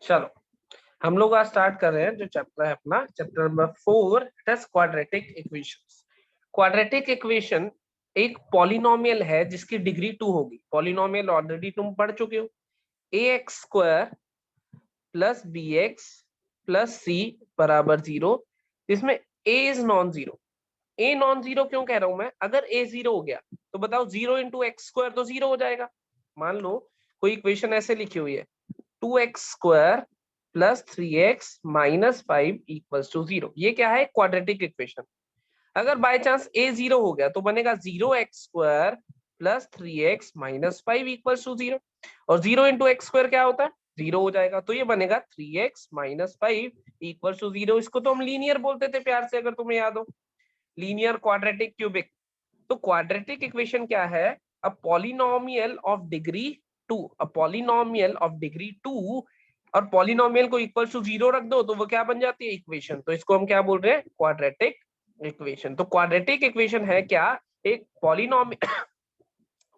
चलो हम लोग आज स्टार्ट कर रहे हैं जो चैप्टर है अपना chapter number 4 that's quadratic equations. Quadratic equation एक पॉलिनोमियल है जिसकी डिग्री 2 होगी। पॉलिनोमियल ऑलरेडी तुम पढ़ चुके हो, ax square plus bx plus c बराबर 0, जिसमें a is non zero. a non zero क्यों कह रहा हूं मैं? अगर a 0 हो गया तो बताओ 0 इंटू एक्स स्क्वायर तो 0 हो जाएगा। मान लो कोई इक्वेशन ऐसे लिखी हुई है 2x square plus 3x minus 5 equals to 0। ये क्या है? Quadratic equation. अगर बाय चांस a 0 हो गया तो बनेगा 0x square plus 3x minus 5 equals to 0, और 0 इंटू एक्स स्क्वायर क्या होता है? 0 हो जाएगा। तो ये बनेगा 3x माइनस 5 इक्वल्स टू 0। इसको तो हम लीनियर बोलते थे प्यार से, अगर तुम्हें याद हो, लीनियर क्वाड्रेटिक क्यूबिक। तो क्वाड्रेटिक इक्वेशन क्या है? A polynomial of degree 2, a polynomial of degree 2, और पॉलिनोमियल को इक्वल टू 0 रख दो तो वो क्या बन जाती है? इक्वेशन। तो इसको हम क्या बोल रहे हैं? Quadratic equation. तो क्वाड्रेटिक इक्वेशन है क्या? एक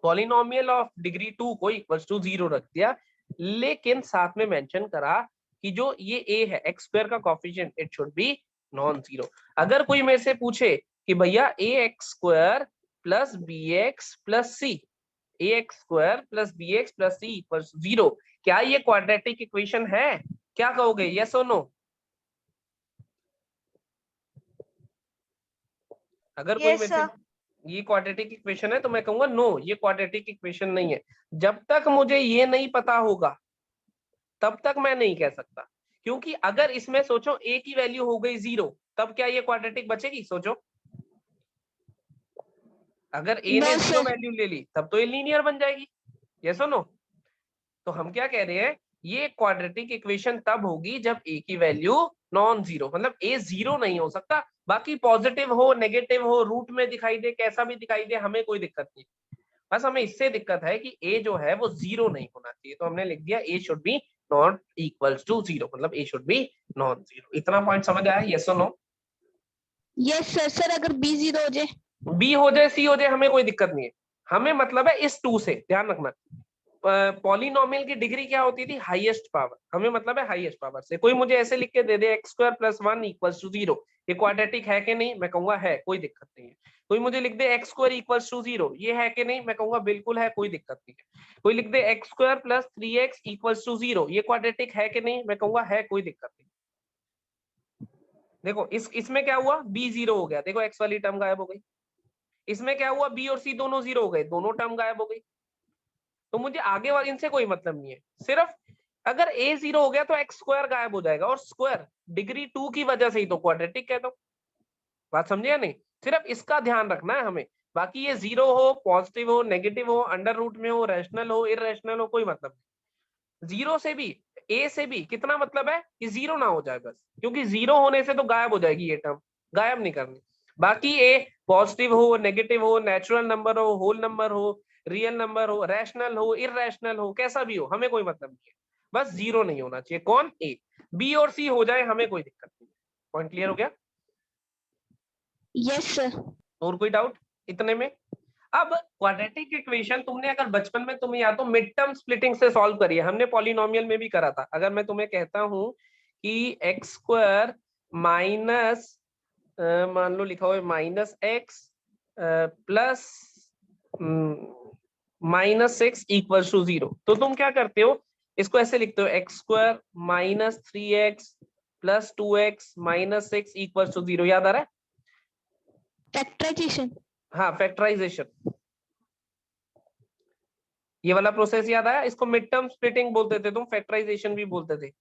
पॉलिनोमियल ऑफ डिग्री 2 को इक्वल टू 0 रख दिया, लेकिन साथ में मेंशन करा कि जो ये a है एक्स स्क्वायर का coefficient it should be non zero. अगर कोई मेरे से पूछे कि भैया A X square plus B X plus C, A X square plus B X plus C equal zero, क्या ये क्वाड्रेटिक इक्वेशन है? क्या कहोगे, यस और नो? अगर कोई मेरे से ये क्वाड्रेटिक इक्वेशन है तो मैं कहूंगा नो, ये क्वाड्रेटिक इक्वेशन नहीं है। जब तक मुझे ये नहीं पता होगा तब तक मैं नहीं कह सकता, क्योंकि अगर इसमें सोचो a की वैल्यू हो गई 0, तब क्या ये क्वाड्रेटिक बचेगी? सोचो, अगर a ने 0 वैल्यू ले ली तब तो ये लीनियर बन जाएगी। यस और नो? तो हम क्या कह रहे हैं, ये क्वाड्रेटिक इक्वेशन तब होगी जब a की वैल्यू नॉन जीरो, मतलब a 0 नहीं हो सकता। बाकी पॉजिटिव हो नेगेटिव हो रूट में दिखाई दे कैसा भी दिखाई दे, हमें कोई दिक्कत नहीं। बस हमें इससे दिक्कत है कि a जो है वो 0 नहीं होना चाहिए, तो हमने लिख दिया a should be not equals to 0, मतलब a should be non zero. इतना पॉइंट समझ आया? यस और नो? Yes sir. सर अगर b 0 हो जाए, b हो जाए c हो जाए हमें कोई दिक्कत नहीं है। हमें मतलब है इस 2 से, ध्यान रखना पॉलिनोमियल की डिग्री क्या होती थी? Highest power. हमें मतलब है हाईएस्ट पावर से। कोई मुझे ऐसे लिख के दे दे X square plus 1 equals to 0, ये क्वाड्रेटिक है कि नहीं? मैं कहूंगा है, कोई दिक्कत नहीं है। कोई मुझे लिख दे एक्स स्क्वायर इक्वल्स टू 0, ये है कि नहीं? मैं कहूंगा बिल्कुल है, कोई दिक्कत नहीं है। कोई लिख दे X square plus 3x equals to 0, ये क्वाड्रेटिक है कि नहीं? मैं कहूंगा है, कोई दिक्कत नहीं। देखो इसमें क्या हुआ, b 0 हो गया, देखो x वाली टर्म गायब हो गई। इसमें क्या हुआ, b और c दोनों 0 हो गए, दोनों टर्म गायब हो गई। तो मुझे आगे वाले इनसे कोई मतलब नहीं है, सिर्फ अगर a 0 हो गया तो एक्स स्क्वायर गायब हो जाएगा, और स्क्वायर डिग्री 2 की वजह से ही तो क्वाड्रेटिक कह दो। बात समझे या नहीं? सिर्फ इसका ध्यान रखना है हमें। बाकी ये 0 हो पॉजिटिव हो नेगेटिव हो अंडर रूट में हो रैशनल हो इररेशनल हो, कोई मतलब नहीं। 0 से भी a से भी कितना मतलब है कि 0 ना हो जाए बस, क्योंकि 0 होने से तो गायब हो जाएगी ये टर्म, गायब नहीं करनी। बाकी a पॉजिटिव हो नेगेटिव हो नेचुरल नंबर हो होल नंबर हो रियल नंबर हो रैशनल हो इररेशनल हो कैसा भी हो, हमें कोई मतलब नहीं है, बस 0 नहीं होना चाहिए। कौन? a। b और c हो जाए हमें कोई दिक्कत नहीं है। पॉइंट क्लियर हो गया? Yes sir. और कोई डाउट इतने में? अब क्वाड्रेटिक इक्वेशन तुमने अगर बचपन में तुम्हें या तो मिड टर्म स्प्लिटिंग से सॉल्व करी है, हमने पॉलिनोमियल में भी करा था। अगर मैं तुम्हें कहता हूं कि एक्स स्क्वायर माइनस मान लो लिखा हुआ है minus x plus minus 6 equal to 0, तो तुम क्या करते हो, इसको ऐसे लिखते हो x square minus 3x plus 2x minus 6 equal to 0। याद आ रहा है? फैक्टराइजेशन। हाँ, फैक्टराइजेशन, ये वाला प्रोसेस याद आया? इसको मिड टर्म स्प्लिटिंग बोलते थे तुम, फैक्टराइजेशन भी बोलते थे।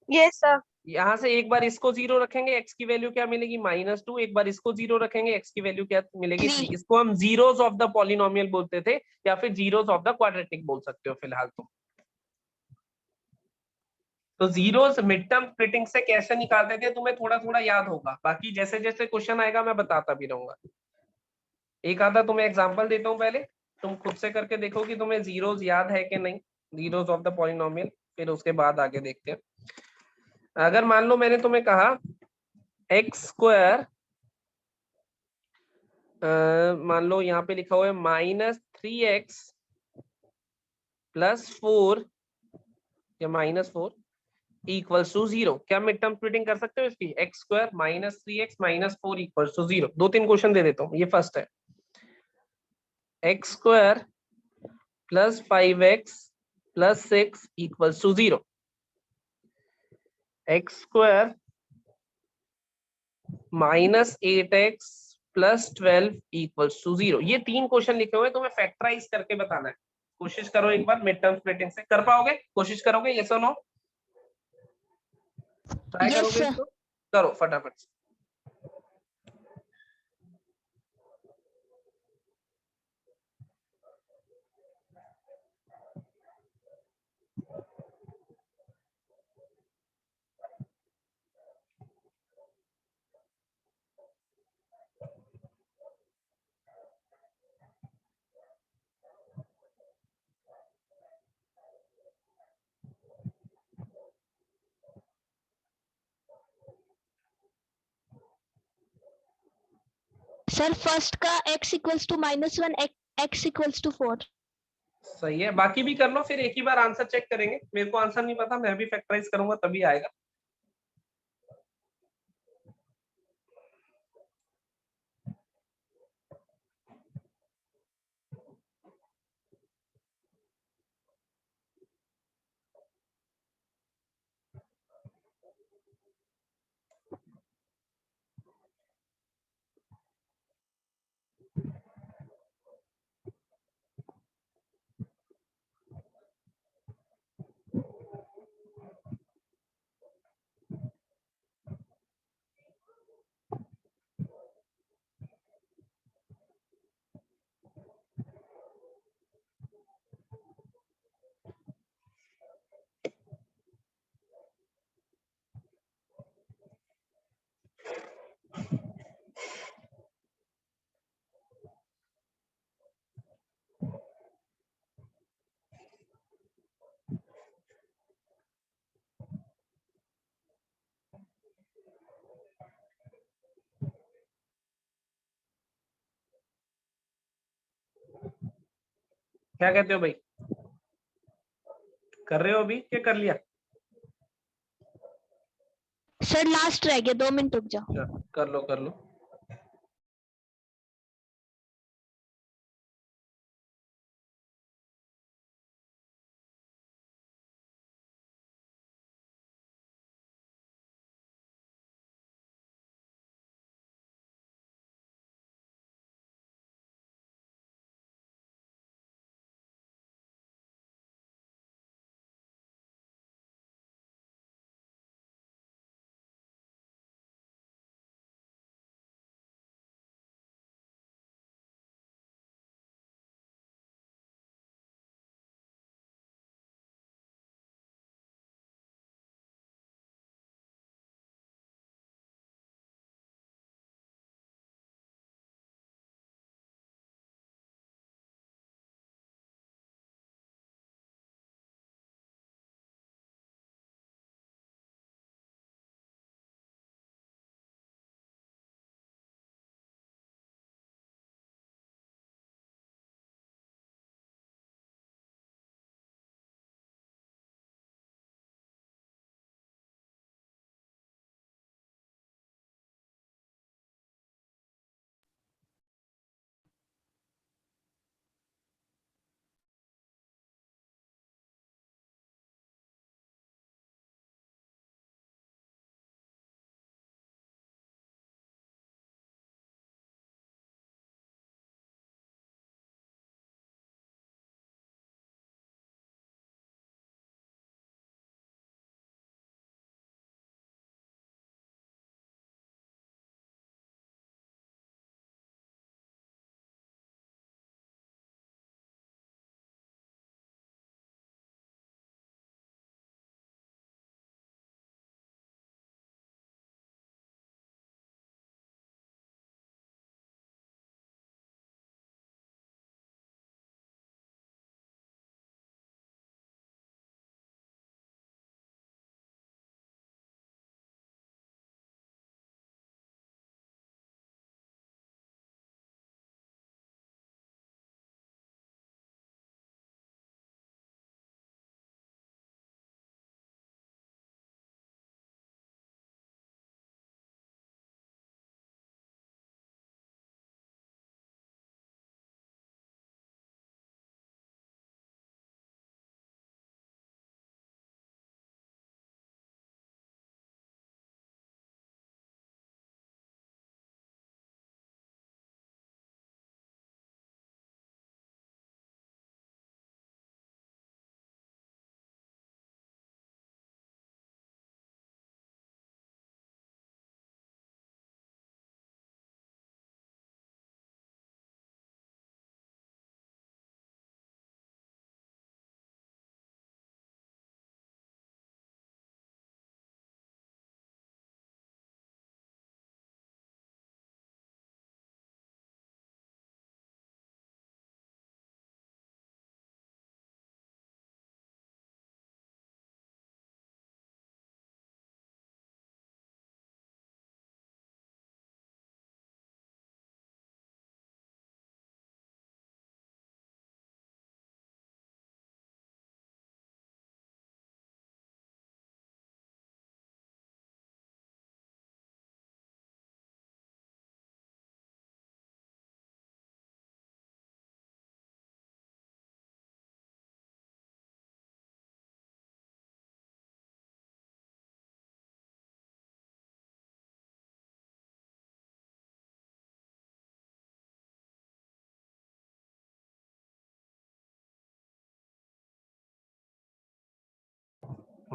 Yes sir. यहाँ से एक बार इसको 0 रखेंगे एक्स की वैल्यू क्या मिलेगी? -2। एक बार इसको 0 रखेंगे एक्स की वैल्यू क्या मिलेगी? 3। इसको हम जीरोस ऑफ द पॉलिनोमियल बोलते थे, या फिर जीरोस ऑफ द क्वाड्रेटिक बोल सकते हो फिलहाल तुम। तो जीरोस मिड टर्म स्प्लिटिंग से कैसे निकालते थे तुम्हें थोड़ा थोड़ा याद होगा, बाकी जैसे जैसे क्वेश्चन आएगा मैं बताता भी रहूंगा। एक आधा तुम्हें एग्जांपल देता हूँ, पहले तुम खुद से करके देखो कि तुम्हें जीरोस याद है कि नहीं, जीरोस ऑफ द पॉलिनोमियल, फिर उसके बाद आगे देखते हैं। अगर मान लो मैंने तुम्हें कहा एक्स स्क्वायर, मान लो यहाँ पे लिखा हुआ है -3x + 4 या -4 इक्वल्स टू 0। क्या मिड टर्म स्प्लिटिंग कर सकते हो इसकी? X square minus 3x minus 4 equals to 0। 2-3 question दे देता हूँ। ये फर्स्ट है, X square plus 5x plus 6 equals to 0। X square minus 8x plus 12 equals to 0। ये 3 क्वेश्चन लिखे हुए हैं, तुम्हें फैक्टराइज करके बताना है। कोशिश करो एक बार मिड टर्म स्प्लिटिंग से। कर पाओगे? कोशिश करोगे? यस और नो? ट्राई यस करोगे सर। इसको? करो फटाफट से। सर फर्स्ट का x equals to -1, x equals to 4। सही है, बाकी भी कर लो, फिर एक ही बार आंसर चेक करेंगे। मेरे को आंसर नहीं पता, मैं भी फैक्टराइज करूंगा तभी आएगा। क्या कहते हो भाई? कर रहे हो अभी? क्या कर लिया? सर लास्ट रह गया, 2 मिनट रुक जाओ। कर लो कर लो।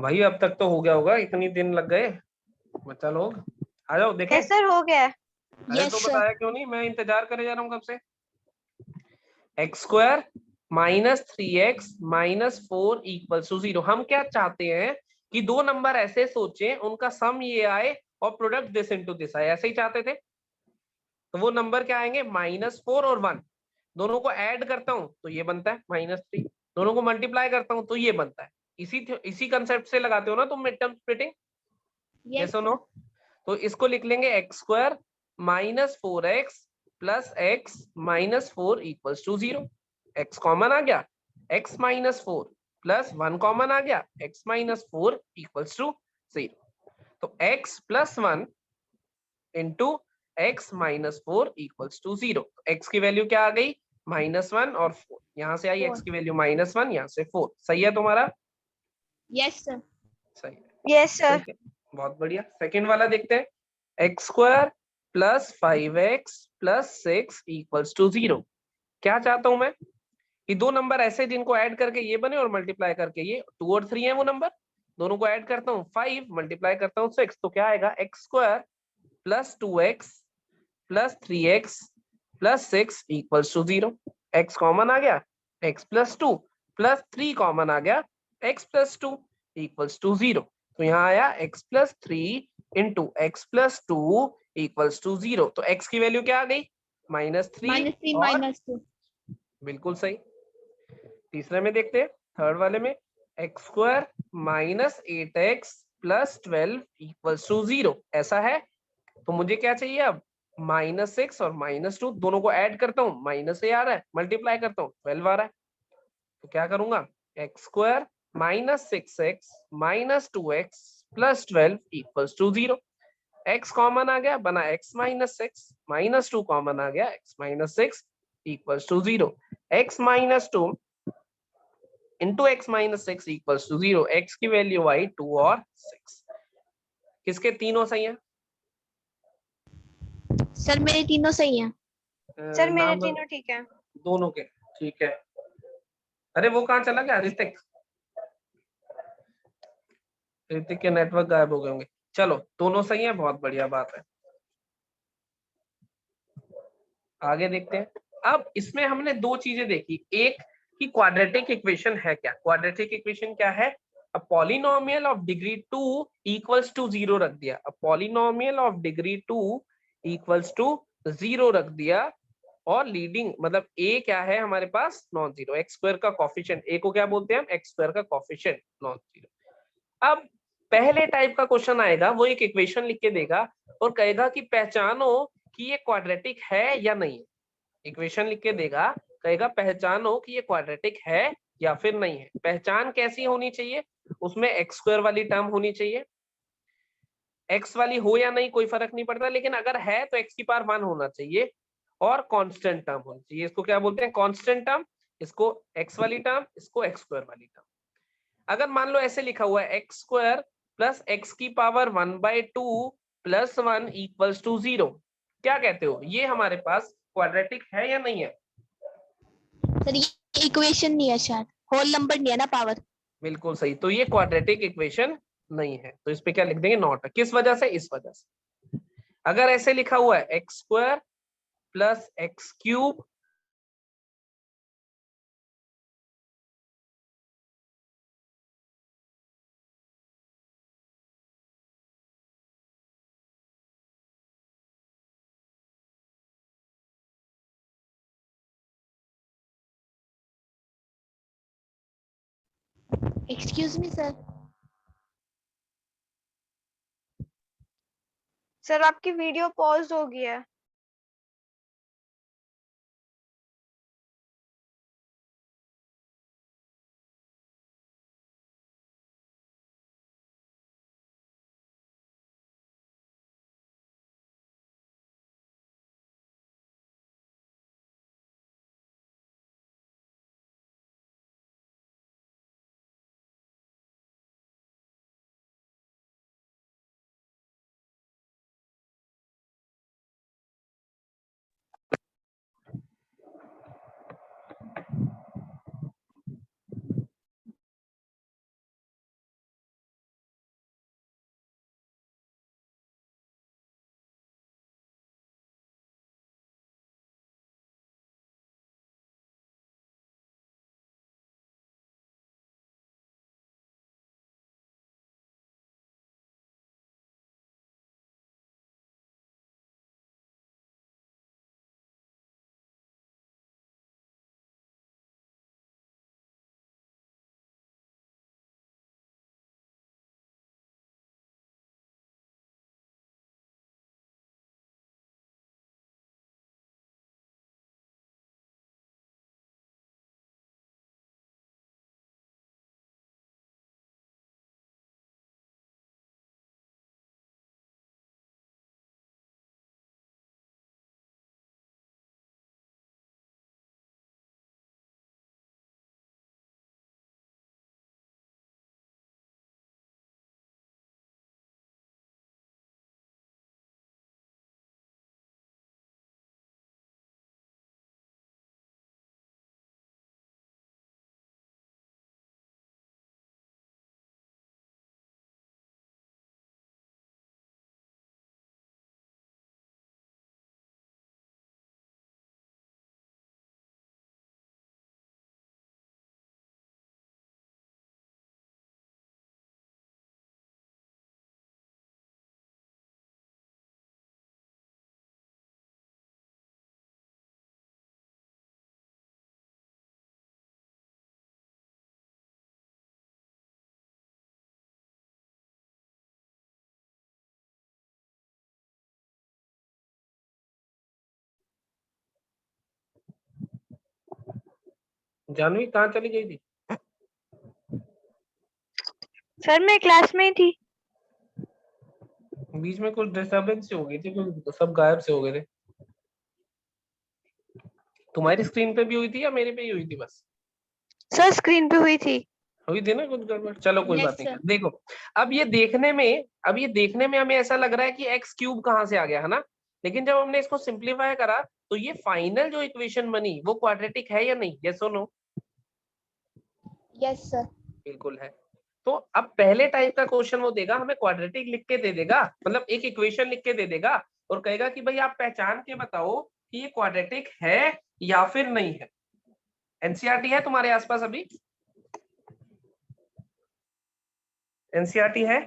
भाई अब तक तो हो गया होगा, इतनी दिन लग गए बच्चा लोग। आ जाओ देखें। यस सर, हो गया है। अरे यस तो सर। बताया क्यों नहीं, मैं इंतजार करे जा रहा हूँ कब से। X square minus 3x minus 4 equals to 0। हम क्या चाहते हैं कि दो नंबर ऐसे सोचें उनका सम ये आए और प्रोडक्ट दिस इनटू दिस आए, ऐसे ही चाहते थे। तो वो नंबर क्या आएंगे, -4 और 1। दोनों को ऐड करता हूं तो ये बनता है -3, दोनों को मल्टीप्लाई करता हूं तो ये बनता है। इसी कंसेप्ट से लगाते हो ना तुम mid term splitting, yes yes और नो। तो इसको लिख लेंगे X square -4x plus x -4 equals to 0। x common आ गया, x -4 प्लस 1 कॉमन आ गया, x -4 इक्वल्स टू 0। तो x plus 1 into x -4 equals to 0। x की वैल्यू क्या आ गई, -1 और 4। यहाँ से आई x की वैल्यू -1, यहाँ से 4। सही है तुम्हारा, यस सर। सही है। Yes sir. ठीक है, बहुत बढ़िया। सेकंड वाला देखते हैं, x square plus 5x plus 6 equals to 0। क्या चाहता हूं मैं कि दो नंबर ऐसे जिनको ऐड करके ये बने और मल्टीप्लाई करके ये 2 और 3 है वो नंबर, दोनों को ऐड करता हूँ 5 मल्टीप्लाई करता हूँ 6, तो क्या आएगा X square plus 2x plus 3x plus 6 equals to 0। x common आ गया, x प्लस 2 प्लस 3 कॉमन आ गया, x प्लस 2 इक्वल्स टू 0। तो यहाँ आया x plus 3 into x plus 2 equals to 0। तो x की वैल्यू क्या आ गई, -3 -3 और -2। बिल्कुल सही। तीसरे में देखते हैं, थर्ड वाले में, x square -8x plus 12 equals to 0। ऐसा है तो मुझे क्या चाहिए अब, -6 और -2 दोनों को ऐड करता हूँ, माइनस से आ रहा है, मल्टीप्लाई करता हूँ 12 आ रहा है। तो क्या करूंगा, X square -6x -2x plus 12 equals to 0। x common आ गया, बना x -6, -2 कॉमन आ गया, x -6 equals to 0। x -2 into x -6 equals to 0। x की वैल्यू आई 2 और 6। किसके तीनों सही है, सर मेरे तीनों सही हैं। सर मेरे नाम तीनों ठीक है। दोनों के, ठीक है। अरे वो कहाँ चला गया ऋतिक, ऋतिक के नेटवर्क गायब हो गए होंगे। चलो दोनों सही है, बहुत बढ़िया बात है। आगे देखते हैं। अब इसमें हमने दो चीजें देखी, एक कि क्वाड्रेटिक इक्वेशन है क्या। क्वाड्रेटिक इक्वेशन क्या है, a polynomial of degree 2 equals to 0 रख दिया। A polynomial of degree 2 equals to 0 रख दिया, और लीडिंग मतलब ए क्या है हमारे पास, नॉन जीरो। एक्स स्क्वायर का कॉफिशिएंट, ए को क्या बोलते हैं हम, एक्स स्क्वायर का कॉफिशिएंट, नॉन जीरो। अब पहले टाइप का क्वेश्चन आएगा, वो एक इक्वेशन लिख के देगा और कहेगा कि पहचानो कि ये क्वाड्रेटिक है या नहीं है। इक्वेशन लिख के देगा, कहेगा पहचानो कि ये क्वाड्रेटिक है या फिर नहीं है। पहचान कैसी होनी चाहिए, उसमें एक्स स्क्वायर वाली टर्म होनी चाहिए। एक्स वाली हो या नहीं कोई फर्क नहीं पड़ता, लेकिन अगर है तो एक्स की पावर 1 होना चाहिए और कांस्टेंट टर्म होनी चाहिए। इसको क्या बोलते हैं, कांस्टेंट टर्म। इसको एक्स वाली टर्म, इसको एक्स स्क्वायर वाली टर्म। अगर मान लो ऐसे लिखा हुआ है, एक्स स्क्वायर प्लस एक्स की पावर 1/2 प्लस 1 इक्वल्स टू 0, क्या कहते हो, ये हमारे पास क्वाड्रेटिक है या नहीं है। सर ये इक्वेशन नहीं है, शायद होल नंबर नहीं है ना, पावर। बिल्कुल सही, तो ये क्वाड्रेटिक इक्वेशन नहीं है। तो इस पे क्या लिख देंगे, नॉट। किस वजह से, इस वजह से। अगर ऐसे लिखा हुआ है X square plus x cube excuse me sir. Sir आपकी वीडियो पॉज हो गई है। जानवी कहाँ चली गई थी? सर मैं क्लास में ही थी। बीच में कुछ डिस्टरबेंस हो गई थी, कुछ सब गायब से हो गए थे। तुम्हारी स्क्रीन पे भी हुई थी या मेरे पे ही हुई थी बस? सर स्क्रीन पे हुई थी। हुई थी ना कुछ गड़बड़? चलो कोई Yes, बात नहीं। sir. देखो अब ये देखने में हमें ऐसा लग रहा है कि एक्स क्यूब कहाँ से आ गया, है ना? लेकिन जब हमने इसको सिंप्लीफाई करा तो ये फाइनल जो इक्वेशन बनी वो क्वाड्रेटिक है या नहीं? यस और नो? Yes, sir. बिल्कुल है। तो अब पहले टाइप का क्वेश्चन वो देगा, हमें क्वाड्रेटिक लिख के दे देगा, मतलब एक इक्वेशन लिख के दे देगा और कहेगा कि भाई आप पहचान के बताओ कि ये क्वाड्रेटिक है या फिर नहीं है। एनसीईआरटी है तुम्हारे आसपास अभी? एनसीईआरटी है?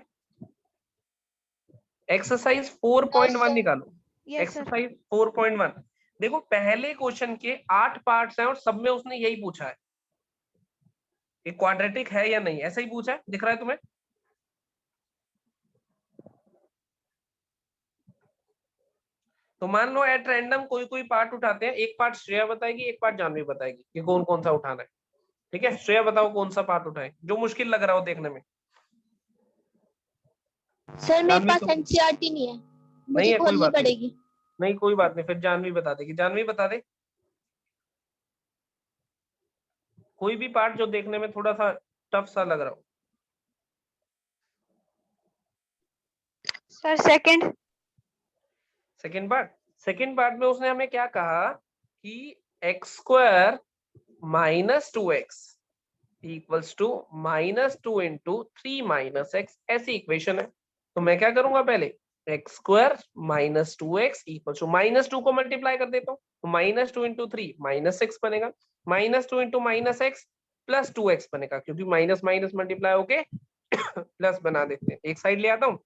एक्सरसाइज 4.1 निकालो। Yes sir. एक्सरसाइज 4.1 देखो, पहले क्वेश्चन के 8 पार्ट्स हैं और सब में उसने यही पूछा है कि क्वाड्रेटिक है या नहीं, ऐसा ही पूछा है, दिख रहा है तुम्हें? तो मान लो एट रैंडम कोई कोई पार्ट उठाते हैं, एक पार्ट श्रेया बताएगी, एक पार्ट जानवी बताएगी कि कौन कौन सा उठाना है। ठीक है, श्रेया बताओ कौन सा पार्ट उठाए जो मुश्किल लग रहा हो देखने में। सर मेरे जानवी पास तो एनसीईआरटी नहीं है, नहीं मुझे है, कोई खोलनी बात नहीं। पड़ेगी। नहीं कोई बात नहीं, फिर जानवी बता देगी। जानवी बता दे कोई भी पार्ट जो देखने में थोड़ा सा टफ सा लग रहा हो। Sir second. सेकंड पार्ट में उसने हमें क्या कहा कि x square minus 2x equals to -2 into 3 minus x, ऐसी इक्वेशन है। तो मैं क्या करूंगा, पहले x square minus 2x equals to -2 को मल्टीप्लाई कर देता हूँ, तो -2 इंटू 3 -6 बनेगा, -2 इंटू -x प्लस 2x बनेगा, क्योंकि माइनस माइनस मल्टीप्लाई होके प्लस बना देते हैं। एक साइड ले आता हूँ,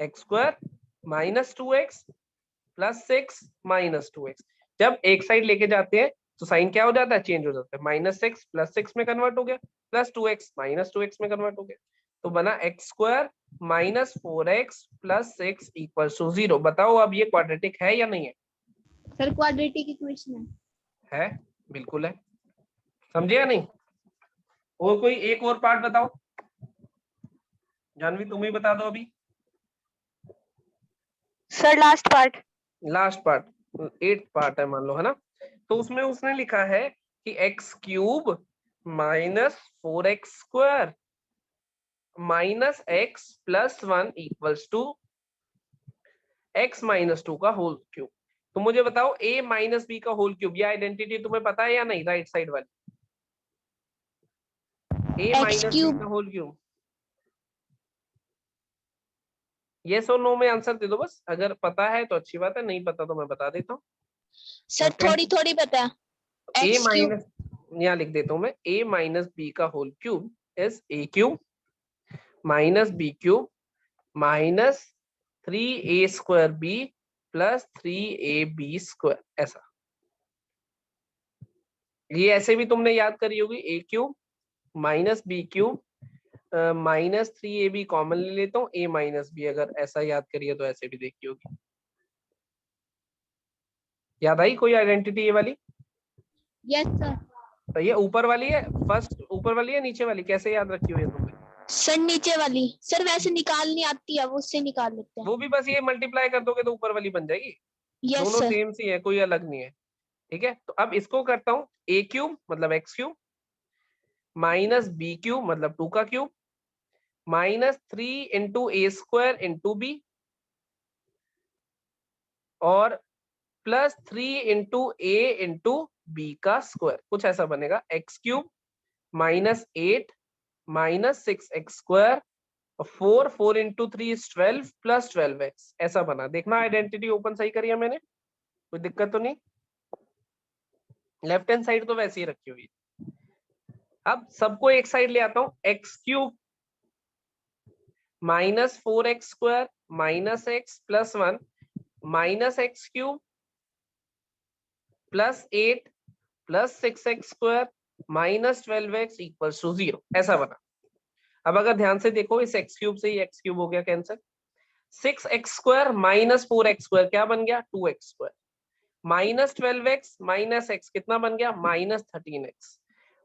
x square -2x plus 6 -2x। जब एक साइड लेके जाते हैं तो साइन क्या हो जाता है, चेंज हो जाता है, -6 प्लस 6 में कन्वर्ट हो गया, प्लस 2x -2x में कन्वर्ट हो गया, तो बना x square -4x plus 6 equal to 0। बताओ अब ये क्वाड्रेटिक है या नहीं है? सर क्वाड्रेटिक इक्वेशन है, बिल्कुल है। समझे या नहीं? और कोई एक और पार्ट बताओ, जानवी तुम ही बता दो अभी। Sir last part. Last part 8th part है मान लो, है ना? तो उसमें उसने लिखा है कि x cube -4x square -x plus 1 equals to x -2 का होल क्यूब। तो मुझे बताओ a माइनस बी का होल क्यूब, ये आइडेंटिटी तुम्हें पता है या नहीं? राइट साइड वाली a x minus b cube. का होल क्यूब, यस और नो में आंसर दे दो बस। अगर पता है तो अच्छी बात है, नहीं पता तो मैं बता देता हूँ। सर थोड़ी थोड़ी पता है। a x क्यूब माइनस, यहाँ लिख देता हूँ मैं, a माइनस बी का whole cube is a cube minus b cube minus 3a square b plus 3ab square. ऐसा, ये ऐसे भी तुमने याद करी होगी, a cube minus b cube minus 3ab common ले लेता हूँ, a माइनस बी, अगर ऐसा याद करिए तो ऐसे भी देखी होगी। याद आई कोई आइडेंटिटी ये वाली? Yes sir. तो ये ऊपर वाली है, फर्स्ट ऊपर वाली है, नीचे वाली, कैसे याद रखी हुई है तुमने? सर नीचे वाली। सर वैसे निकालनी आती है, वो उससे निकाल लेते हैं। वो भी बस ये मल्टीप्लाई कर दोगे तो ऊपर वाली बन जाएगी। यस दोनों सर। सेम सी है, कोई अलग नहीं है। ठीक है, तो अब इसको करता हूँ a क्यूब मतलब x cube minus b cube मतलब 2 का cube minus 3 into a square into b और plus 3 into a into b का स्क्वायर, कुछ ऐसा बनेगा। X cube -8 -6x square 4 into 3 is 12 plus 12x, ऐसा बना। देखना आइडेंटिटी ओपन सही करी है मैंने, कोई दिक्कत तो नहीं? लेफ्ट हैंड साइड तो वैसे ही रखी हुई है। अब सबको एक साइड ले आता हूं, x cube -4x square -x plus 1 -x cube plus 8 plus 6x square -12x equals to 0, ऐसा बना। अब अगर ध्यान से देखो, इस x क्यूब से ही x क्यूब हो गया cancel, 6x square -4x square क्या बन गया, 2x स्क्वायर -12x -x कितना बन गया, -13x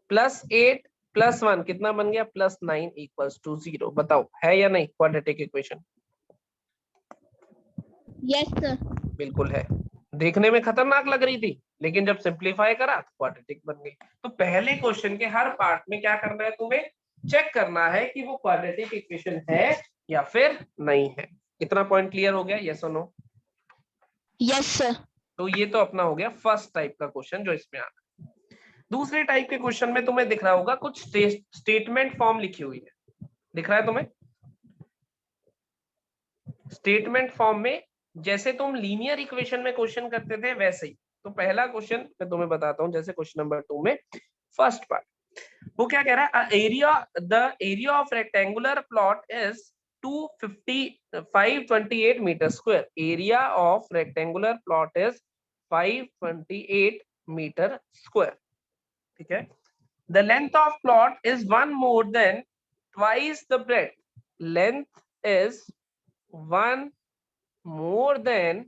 +8 +1 कितना बन गया, +9 इक्वल्स टू 0। बताओ है या नहीं क्वाड्रेटिक इक्वेशन? Yes sir. बिल्कुल है। देखने में खतरनाक लग रही थी, लेकिन जब सिंप्लीफाई करा तो क्वाड्रेटिक बन गई। तो पहले क्वेश्चन के हर पार्ट में क्या करना है, तुम्हें चेक करना है कि वो क्वाड्रेटिक इक्वेशन है या फिर नहीं है। इतना पॉइंट क्लियर हो गया, यस और नो? Yes sir. तो ये तो अपना हो गया फर्स्ट टाइप का क्वेश्चन जो इसमें आ रहा है। दूसरे टाइप के क्वेश्चन में तुम्हें दिख रहा होगा कुछ स्टेटमेंट फॉर्म लिखी हुई है, दिख रहा है तुम्हें? स्टेटमेंट फॉर्म में जैसे तुम लीनियर इक्वेशन में क्वेश्चन करते थे वैसे ही। तो पहला क्वेश्चन मैं तुम्हें बताता हूं, जैसे क्वेश्चन नंबर 2 में फर्स्ट पार्ट वो क्या कह रहा है, the area of rectangular plot is 528 metre square. Area of rectangular plot is 528 metre square, ठीक है। The length of plot is 1 more than twice the breadth. Length is 1 more than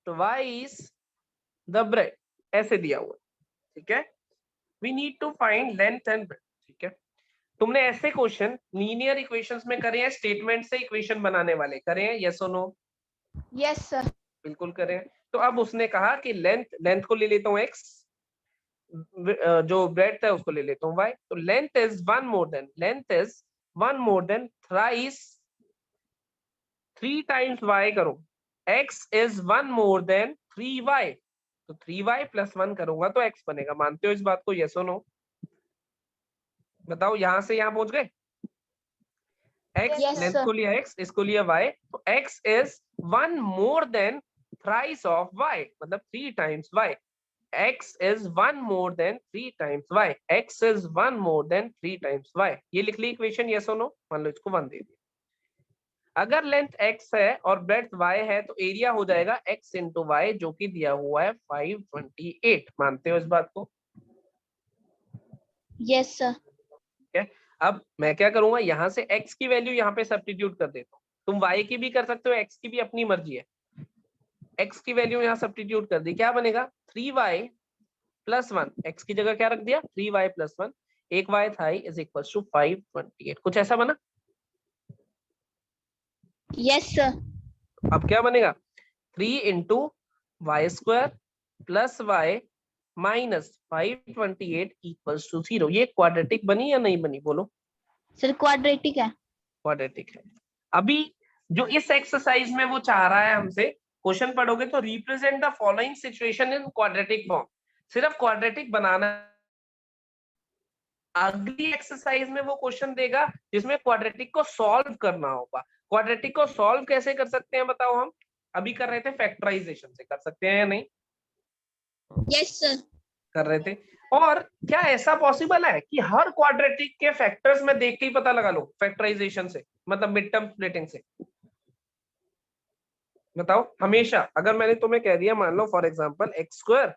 twice the breadth, ऐसे दिया हुआ, ठीक है। we need to find length and breadth, ठीक है। तुमने ऐसे क्वेश्चन लीनियर इक्वेशंस में करे हैं, स्टेटमेंट से इक्वेशन बनाने वाले करे हैं, यस और नो? Yes sir. बिल्कुल करे हैं। तो अब उसने कहा कि लेंथ को ले लेता हूँ x, जो ब्रेडथ है उसको ले लेता हूँ y। तो length is 1 more than thrice 3 times y करो, x is 1 more than 3y, तो 3y + 1 करूंगा तो x बनेगा। मानते हो इस बात को, यस और नो? बताओ, यहां से यहां पहुंच गए। x Yes, length sir. को लिया x, इसको लिया y, तो x is 1 more than thrice of y, मतलब 3 times y। x is 1 more than 3 times y, x is 1 more than 3 times y। ये लिख ली इक्वेशन, यस और नो? मान लो इसको 1 दे दिया। अगर लेंथ x है और ब्रेड्थ y है तो एरिया हो जाएगा x इंटू वाई, जो कि दिया हुआ है 528। मानते हो इस बात को? Yes sir. ठीक है। अब मैं क्या करूंगा, यहां से x की वैल्यू यहाँ पे सब्स्टिट्यूट कर देता हूँ। तुम y की भी कर सकते हो, x की भी अपनी मर्जी है। x की वैल्यू यहाँ सब्स्टिट्यूट कर दी, क्या बनेगा, 3y + 1। x की जगह क्या रख दिया, 3y + 1, एक y था इज इक्वल टू 528। कुछ ऐसा बना? Yes sir. अब क्या बनेगा, 3 into y square plus y minus 528 equals to 0। ये क्वाड्रेटिक बनी या नहीं बनी, बोलो? सर क्वाड्रेटिक है। क्वाड्रेटिक है। अभी जो इस एक्सरसाइज में वो चाह रहा है हमसे, क्वेश्चन पढ़ोगे तो represent the following situation in quadratic form, सिर्फ क्वाड्रेटिक बनाना। अगली एक्सरसाइज में वो क्वेश्चन देगा जिसमें क्वाड्रेटिक को सॉल्व करना होगा। क्वाड्रेटिक को सॉल्व कैसे कर सकते हैं बताओ? हम अभी कर रहे थे फैक्टराइजेशन से, कर सकते हैं या नहीं? Yes sir. कर रहे थे। और क्या ऐसा पॉसिबल है कि हर क्वाड्रेटिक के फैक्टर्स में देख के ही पता लगा लो फैक्टराइजेशन से, मतलब मिड टर्म स्प्लिटिंग से? बताओ। हमेशा अगर मैंने तुम्हें कह दिया, मान लो for example x²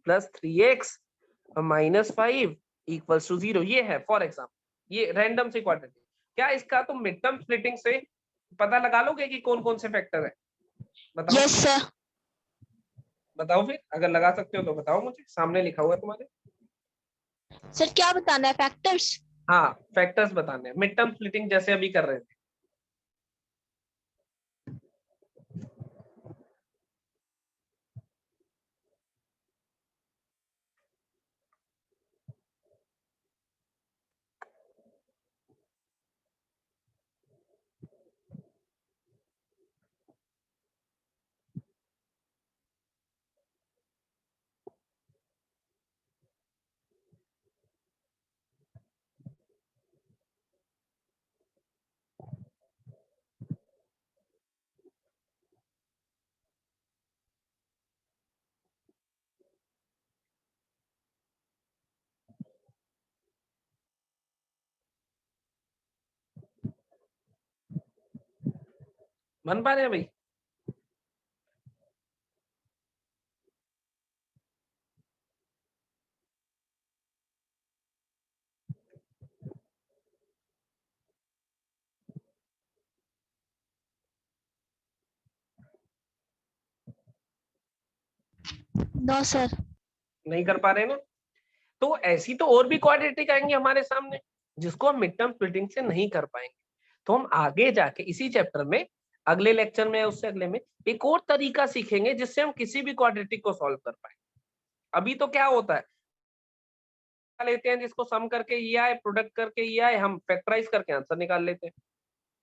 + 3x - 5 equals to 0, ये है फॉर एग्जांपल, ये रैंडम से क्वाड्रेटिक, क्या इसका तुम मिड टर्म स्प्लिटिंग से पता लगा लोगे कि कौन कौन से फैक्टर है? बताओ। Yes sir. बताओ फिर, अगर लगा सकते हो तो बताओ मुझे, सामने लिखा हुआ है तुम्हारे। सर क्या बताना है, फैक्टर्स? हाँ, फैक्टर्स बताने हैं, मिड टर्म स्प्लिटिंग जैसे अभी कर रहे थे। बन पा रहे हैं भाई? No sir. नहीं कर पा रहे ना? तो ऐसी तो और भी क्वाड्रेटिक आएंगे हमारे सामने जिसको हम मिड टर्म स्प्लिटिंग से नहीं कर पाएंगे। तो हम आगे जाके इसी चैप्टर में अगले लेक्चर में उससे अगले में एक और तरीका सीखेंगे जिससे हम किसी भी क्वाड्रेटिक को सॉल्व कर पाए। अभी तो क्या होता है, लेते हैं जिसको सम करके ये आए, प्रोडक्ट करके ये आए, हम फैक्टराइज करके आंसर निकाल लेते हैं।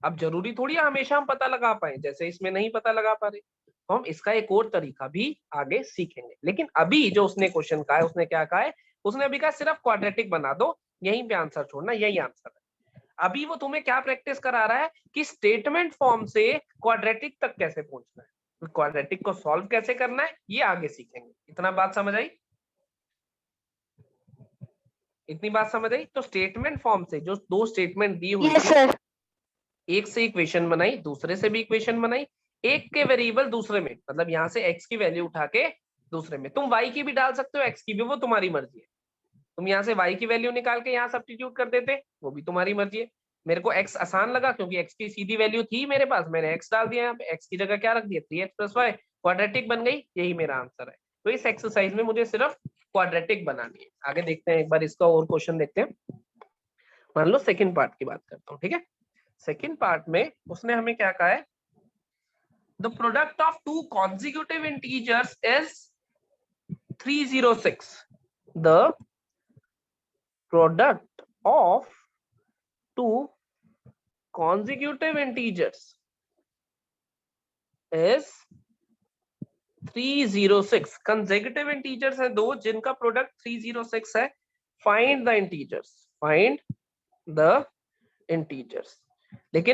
अब जरूरी थोड़ी है हमेशा हम पता लगा पाए, जैसे इसमें नहीं पता लगा पा रहे, तो हम इसका एक और तरीका भी आगे सीखेंगे। लेकिन अभी जो उसने क्वेश्चन कहा है, उसने क्या कहा है, उसने अभी कहा सिर्फ क्वाड्रेटिक बना दो, यहीं पे आंसर छोड़ना, यही आंसर है। अभी वो तुम्हें क्या प्रैक्टिस करा रहा है कि स्टेटमेंट फॉर्म से क्वाड्रेटिक तक कैसे पहुंचना है, क्वाड्रेटिक को सॉल्व कैसे करना है, ये आगे सीखेंगे। इतना बात समझ आई? इतनी बात समझ आई? तो स्टेटमेंट फॉर्म से जो दो स्टेटमेंट दी हुई यस थी, सर। एक से इक्वेशन बनाई, दूसरे से भी इक्वेशन बनाई, एक के वेरिएबल दूसरे में, मतलब यहाँ से x की वैल्यू उठा के दूसरे में, तुम y की भी डाल सकते हो, x की भी, वो तुम्हारी मर्जी है। तुम यहाँ से y की वैल्यू निकाल के यहाँ सब्स्टिट्यूट कर देते, वो भी तुम्हारी मर्जी है। मेरे को x आसान लगा क्योंकि x की सीधी वैल्यू थी मेरे पास, मैंने x डाल दिया, यहाँ पे x की जगह क्या रख दिया, 3x + y, क्वाड्रेटिक बन गई, यही मेरा आंसर है। तो इस एक्सरसाइज में मुझे सिर्फ क्वाड्रेटिक बनानी है। आगे देखते हैं, एक बार इसका और क्वेश्चन देखते हैं। मान लो सेकंड पार्ट की बात करता हूँ, ठीक है। सेकंड पार्ट में उसने हमें क्या कहा है, the product of two consecutive integers is 306। The product of two consecutive integers is 306। consecutive integers है दो जिनका प्रोडक्ट 306 है। find the integers, find the integers। लेकिन